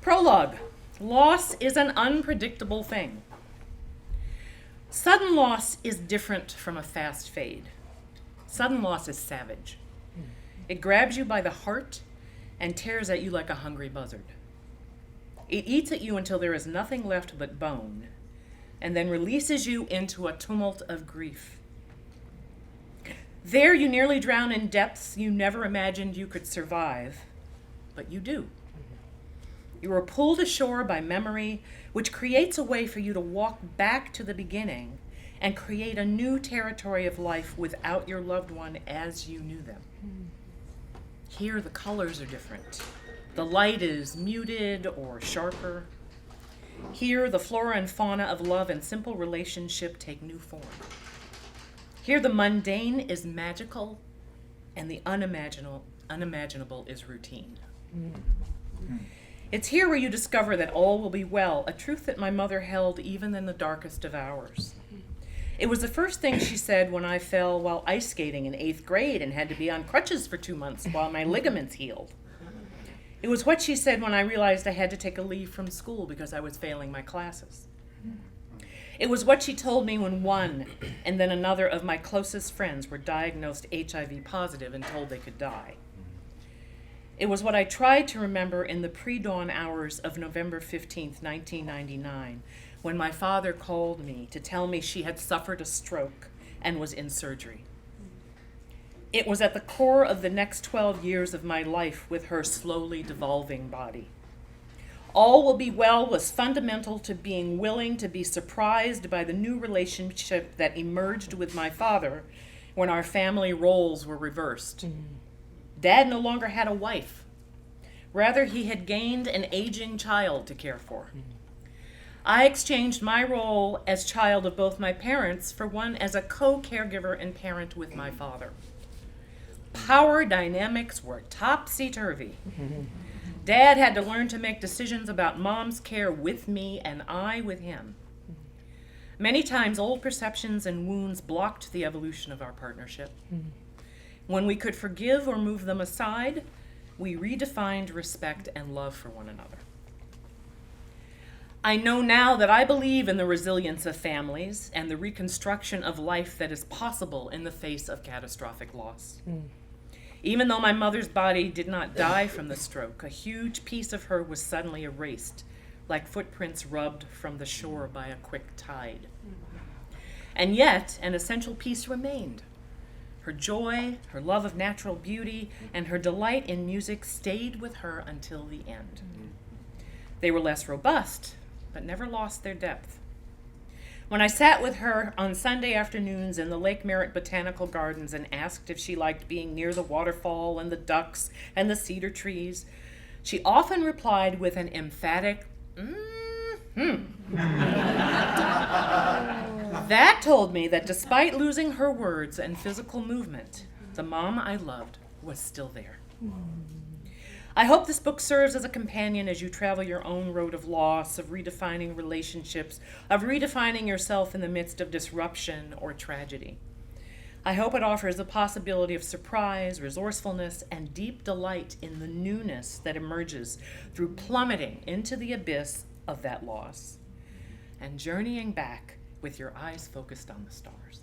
Prologue. Loss is an unpredictable thing. Sudden loss is different from a fast fade. Sudden loss is savage. It grabs you by the heart and tears at you like a hungry buzzard. It eats at you until there is nothing left but bone, and then releases you into a tumult of grief. There you nearly drown in depths you never imagined you could survive, but you do. You are pulled ashore by memory, which creates a way for you to walk back to the beginning and create a new territory of life without your loved one as you knew them. Here the colors are different. The light is muted or sharper. Here the flora and fauna of love and simple relationship take new form. Here the mundane is magical and the unimaginable is routine. It's here where you discover that all will be well, a truth that my mother held even in the darkest of hours. It was the first thing she said when I fell while ice skating in 8th grade and had to be on crutches for 2 months while my ligaments healed. It was what she said when I realized I had to take a leave from school because I was failing my classes. It was what she told me when one and then another of my closest friends were diagnosed HIV positive and told they could die. It was what I tried to remember in the pre-dawn hours of November 15th, 1999, when my father called me to tell me she had suffered a stroke and was in surgery. It was at the core of the next 12 years of my life with her slowly devolving body. All will be well was fundamental to being willing to be surprised by the new relationship that emerged with my father when our family roles were reversed. Dad no longer had a wife. Rather, he had gained an aging child to care for. I exchanged my role as child of both my parents for one as a co-caregiver and parent with my father. Power dynamics were topsy-turvy. Dad had to learn to make decisions about Mom's care with me and I with him. Many times old perceptions and wounds blocked the evolution of our partnership. When we could forgive or move them aside, we redefined respect and love for one another. I know now that I believe in the resilience of families and the reconstruction of life that is possible in the face of catastrophic loss. Even though my mother's body did not die from the stroke, a huge piece of her was suddenly erased, like footprints rubbed from the shore by a quick tide. And yet, an essential piece remained. Her joy, her love of natural beauty, and her delight in music stayed with her until the end. They were less robust, but never lost their depth. When I sat with her on Sunday afternoons in the Lake Merritt Botanical Gardens and asked if she liked being near the waterfall and the ducks and the cedar trees, she often replied with an emphatic, That told me that despite losing her words and physical movement, the mom I loved was still there. I hope this book serves as a companion as you travel your own road of loss, of redefining relationships, of redefining yourself in the midst of disruption or tragedy. I hope it offers the possibility of surprise, resourcefulness, and deep delight in the newness that emerges through plummeting into the abyss of that loss and journeying back with your eyes focused on the stars.